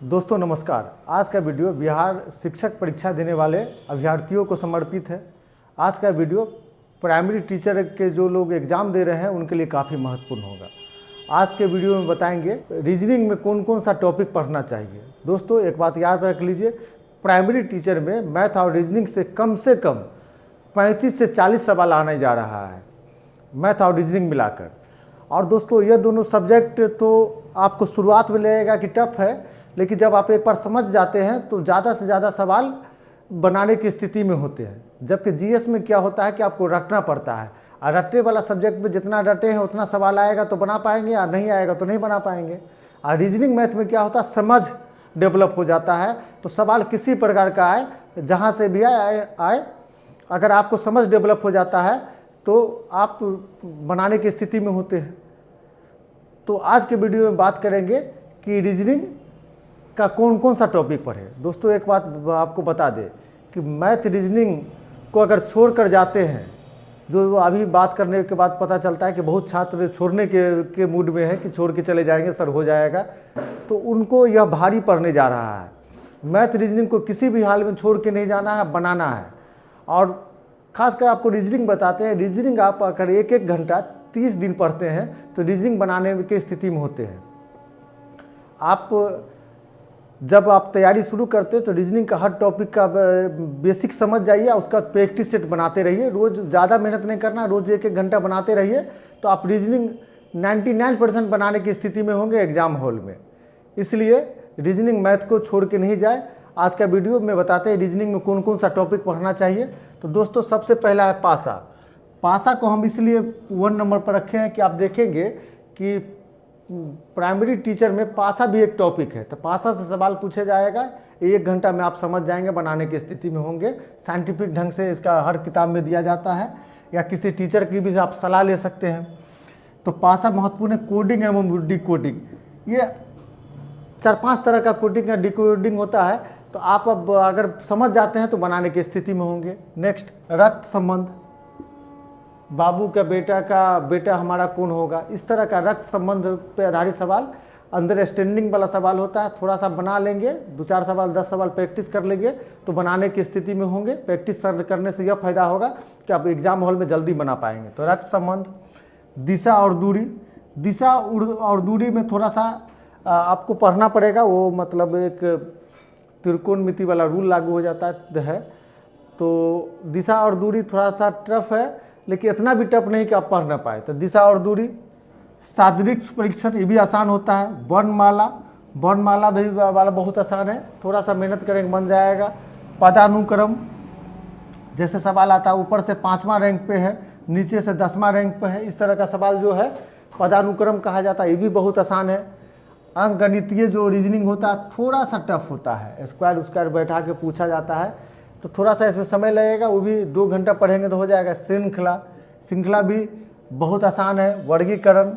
दोस्तों नमस्कार। आज का वीडियो बिहार शिक्षक परीक्षा देने वाले अभ्यर्थियों को समर्पित है। आज का वीडियो प्राइमरी टीचर के जो लोग एग्ज़ाम दे रहे हैं उनके लिए काफ़ी महत्वपूर्ण होगा। आज के वीडियो में बताएंगे रीजनिंग में कौन कौन सा टॉपिक पढ़ना चाहिए। दोस्तों एक बात याद रख लीजिए, प्राइमरी टीचर में मैथ और रीजनिंग से कम 35 से 40 सवाल आने जा रहा है, मैथ और रीजनिंग मिलाकर। और दोस्तों यह दोनों सब्जेक्ट तो आपको शुरुआत में लगेगा कि टफ है, लेकिन जब आप एक बार समझ जाते हैं तो ज़्यादा से ज़्यादा सवाल बनाने की स्थिति में होते हैं। जबकि जीएस में क्या होता है कि आपको रटना पड़ता है, और रटने वाला सब्जेक्ट में जितना रटे हैं उतना सवाल आएगा तो बना पाएंगे, और नहीं आएगा तो नहीं बना पाएंगे। और रीजनिंग मैथ में क्या होता है, समझ डेवलप हो जाता है, तो सवाल किसी प्रकार का आए, जहाँ से भी आए, अगर आपको समझ डेवलप हो जाता है तो आप बनाने की स्थिति में होते हैं। तो आज के वीडियो में बात करेंगे कि रीजनिंग का कौन कौन सा टॉपिक पढ़े। दोस्तों एक बात आपको बता दें कि मैथ रीजनिंग को अगर छोड़ कर जाते हैं, जो अभी बात करने के बाद पता चलता है कि बहुत छात्र छोड़ने के मूड में है कि छोड़ के चले जाएंगे, सर हो जाएगा, तो उनको यह भारी पड़ने जा रहा है। मैथ रीजनिंग को किसी भी हाल में छोड़ के नहीं जाना है, बनाना है। और खासकर आपको रीजनिंग बताते हैं, रीजनिंग आप अगर एक घंटा 30 दिन पढ़ते हैं तो रीजनिंग बनाने की स्थिति में होते हैं। आप जब आप तैयारी शुरू करते हैं तो रीजनिंग का हर टॉपिक का बेसिक समझ जाइए, उसका प्रैक्टिस सेट बनाते रहिए। रोज़ ज़्यादा मेहनत नहीं करना, रोज़ एक घंटा बनाते रहिए, तो आप रीजनिंग 99% बनाने की स्थिति में होंगे एग्ज़ाम हॉल में। इसलिए रीजनिंग मैथ को छोड़ के नहीं जाए। आज का वीडियो में बताते हैं रीजनिंग में कौन कौन सा टॉपिक पढ़ना चाहिए। तो दोस्तों सबसे पहला है पासा। पासा को हम इसलिए 1 नंबर पर रखे हैं कि आप देखेंगे कि प्राइमरी टीचर में पासा भी एक टॉपिक है, तो पासा से सवाल पूछा जाएगा। 1 घंटा में आप समझ जाएंगे, बनाने की स्थिति में होंगे। साइंटिफिक ढंग से इसका हर किताब में दिया जाता है, या किसी टीचर की भी आप सलाह ले सकते हैं। तो पासा महत्वपूर्ण है। कोडिंग एवं डिकोडिंग, ये 4-5 तरह का कोडिंग या डिकोडिंग होता है, तो आप अब अगर समझ जाते हैं तो बनाने की स्थिति में होंगे। नेक्स्ट, रक्त संबंध, बाबू का बेटा हमारा कौन होगा, इस तरह का रक्त संबंध पे आधारित सवाल, अंडरस्टैंडिंग वाला सवाल होता है। थोड़ा सा बना लेंगे, 2-4 सवाल 10 सवाल प्रैक्टिस कर लेंगे तो बनाने की स्थिति में होंगे। प्रैक्टिस करने से यह फायदा होगा कि आप एग्जाम हॉल में जल्दी बना पाएंगे। तो रक्त संबंध, दिशा और दूरी, दिशा और दूरी में थोड़ा सा आपको पढ़ना पड़ेगा। वो मतलब एक त्रिकोणमिति वाला रूल लागू हो जाता है। तो दिशा और दूरी थोड़ा सा टफ है, लेकिन इतना भी टफ नहीं कि आप पढ़ ना पाए। तो दिशा और दूरी, सादृश्य परीक्षण, ये भी आसान होता है। वर्णमाला भी वाला बहुत आसान है, थोड़ा सा मेहनत करेंगे बन जाएगा। पदानुक्रम जैसे सवाल आता है, ऊपर से 5वां रैंक पे है, नीचे से 10वां रैंक पे है, इस तरह का सवाल जो है पदानुक्रम कहा जाता है, ये भी बहुत आसान है। अंकगणितीय जो रीजनिंग होता है थोड़ा सा टफ होता है, स्क्वायर बैठा के पूछा जाता है, तो थोड़ा सा इसमें समय लगेगा, वो भी 2 घंटा पढ़ेंगे तो हो जाएगा। श्रृंखला भी बहुत आसान है। वर्गीकरण,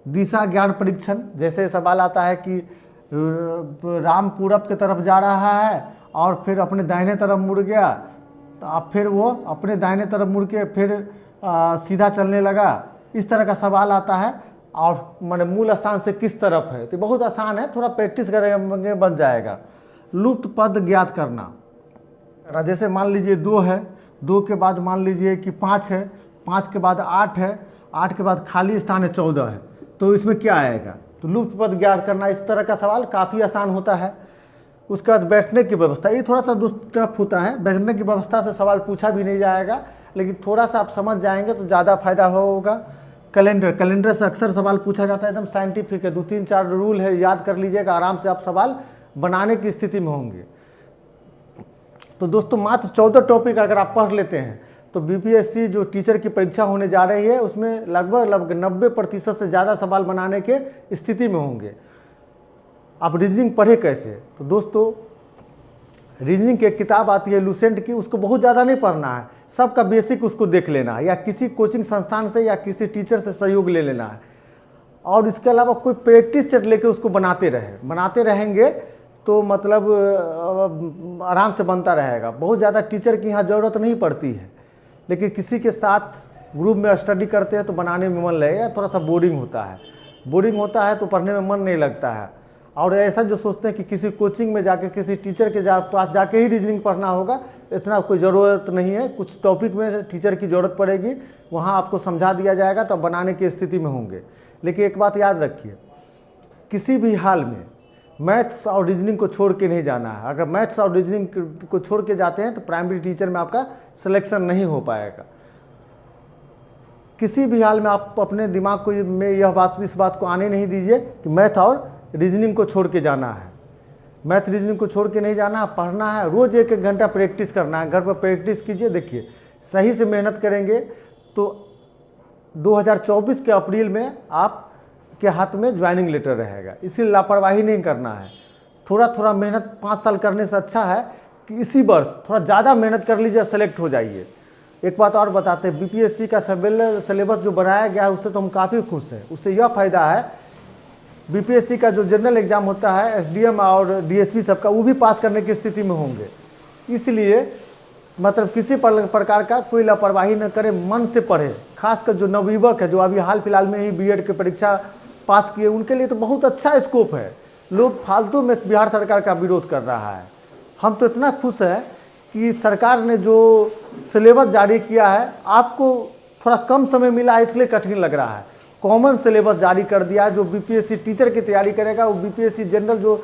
दिशा ज्ञान परीक्षण, जैसे सवाल आता है कि राम पूरब की तरफ जा रहा है और फिर अपने दाहिने तरफ मुड़ गया, तो अब फिर वो अपने दाहिने तरफ मुड़ के फिर सीधा चलने लगा, इस तरह का सवाल आता है। और माने मूल स्थान से किस तरफ है, तो बहुत आसान है, थोड़ा प्रैक्टिस करेंगे बन जाएगा। लुप्त पद ज्ञात करना, जैसे मान लीजिए 2 है, 2 के बाद मान लीजिए कि 5 है, 5 के बाद 8 है, 8 के बाद खाली स्थान है 14 है, तो इसमें क्या आएगा। तो लुप्त पद ज्ञात करना, इस तरह का सवाल काफ़ी आसान होता है। उसके बाद बैठने की व्यवस्था, ये थोड़ा सा टफ होता है। बैठने की व्यवस्था से सवाल पूछा भी नहीं जाएगा, लेकिन थोड़ा सा आप समझ जाएंगे तो ज़्यादा फायदा होगा। कैलेंडर से अक्सर सवाल पूछा जाता है, एकदम साइंटिफिक है, 2-3-4 रूल है, याद कर लीजिएगा, आराम से आप सवाल बनाने की स्थिति में होंगे। तो दोस्तों मात्र 14 टॉपिक अगर आप पढ़ लेते हैं तो बीपीएससी जो टीचर की परीक्षा होने जा रही है उसमें लगभग 90% से ज़्यादा सवाल बनाने के स्थिति में होंगे। आप रीजनिंग पढ़े कैसे, तो दोस्तों रीजनिंग की एक किताब आती है लूसेंट की, उसको बहुत ज़्यादा नहीं पढ़ना है, सबका बेसिक उसको देख लेना है, या किसी कोचिंग संस्थान से या किसी टीचर से सहयोग ले लेना है। और इसके अलावा कोई प्रैक्टिस सेट लेके उसको बनाते रहेंगे तो मतलब आराम से बनता रहेगा। बहुत ज़्यादा टीचर की यहाँ ज़रूरत नहीं पड़ती है, लेकिन किसी के साथ ग्रुप में स्टडी करते हैं तो बनाने में मन लगेगा। थोड़ा सा बोरिंग होता है तो पढ़ने में मन नहीं लगता है। और ऐसा जो सोचते हैं कि किसी कोचिंग में जाके किसी टीचर के पास जाके ही रीजनिंग पढ़ना होगा, इतना कोई ज़रूरत नहीं है। कुछ टॉपिक में टीचर की ज़रूरत पड़ेगी, वहाँ आपको समझा दिया जाएगा, तब बनाने की स्थिति में होंगे। लेकिन एक बात याद रखिए, किसी भी हाल में मैथ्स और रीजनिंग को छोड़ के नहीं जाना है। अगर मैथ्स और रीजनिंग को छोड़ के जाते हैं तो प्राइमरी टीचर में आपका सिलेक्शन नहीं हो पाएगा। किसी भी हाल में आप अपने दिमाग को में इस बात को आने नहीं दीजिए कि मैथ और रीजनिंग को छोड़ के जाना है। मैथ रीजनिंग को छोड़ के नहीं जाना है, पढ़ना है, रोज़ 1-1 घंटा प्रैक्टिस करना है। घर पर प्रैक्टिस कीजिए। देखिए, सही से मेहनत करेंगे तो 2024 के अप्रैल में आपके हाथ में ज्वाइनिंग लेटर रहेगा। इसलिए लापरवाही नहीं करना है। थोड़ा थोड़ा मेहनत 5 साल करने से अच्छा है कि इसी वर्ष थोड़ा ज़्यादा मेहनत कर लीजिए, सेलेक्ट हो जाइए। एक बात और बताते हैं, बीपीएससी का सिलेबस जो बनाया गया है उससे तो हम काफ़ी खुश हैं। उससे यह फ़ायदा है, बीपीएससी का जो जनरल एग्ज़ाम होता है एसडीएम और डीएसपी सबका, वो भी पास करने की स्थिति में होंगे। इसलिए मतलब किसी प्रकार का कोई लापरवाही न करे, मन से पढ़े। खासकर जो नवयुवक है, जो अभी हाल फिलहाल में ही बीएड की परीक्षा पास किए, उनके लिए तो बहुत अच्छा स्कोप है। लोग फालतू में बिहार सरकार का विरोध कर रहा है। हम तो इतना खुश हैं कि सरकार ने जो सिलेबस जारी किया है, आपको थोड़ा कम समय मिला है इसलिए कठिन लग रहा है। कॉमन सिलेबस जारी कर दिया है। जो बीपीएससी टीचर की तैयारी करेगा वो बीपीएससी जनरल जो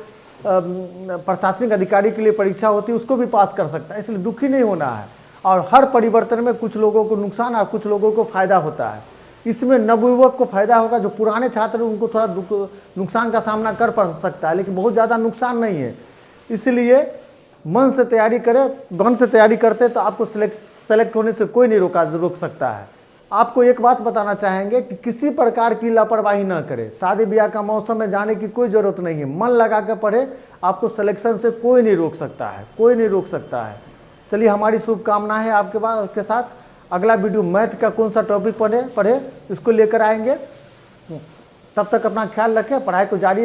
प्रशासनिक अधिकारी के लिए परीक्षा होती है उसको भी पास कर सकता है। इसलिए दुखी नहीं होना है। और हर परिवर्तन में कुछ लोगों को नुकसान और कुछ लोगों को फ़ायदा होता है। इसमें नवयुवक को फ़ायदा होगा, जो पुराने छात्र हैं उनको थोड़ा नुकसान का सामना कर पड़ सकता है, लेकिन बहुत ज़्यादा नुकसान नहीं है। इसलिए मन से तैयारी करें। मन से तैयारी करते तो आपको सेलेक्ट होने से कोई नहीं रोक सकता है। आपको एक बात बताना चाहेंगे कि किसी प्रकार की लापरवाही ना करें। शादी ब्याह का मौसम में जाने की कोई ज़रूरत नहीं है। मन लगा कर पढ़े, आपको सिलेक्शन से कोई नहीं रोक सकता है, कोई नहीं रोक सकता है। चलिए, हमारी शुभकामनाएं हैं आपके साथ। अगला वीडियो मैथ का कौन सा टॉपिक पढ़े इसको लेकर आएंगे। तब तक अपना ख्याल रखें, पढ़ाई को जारी रखें।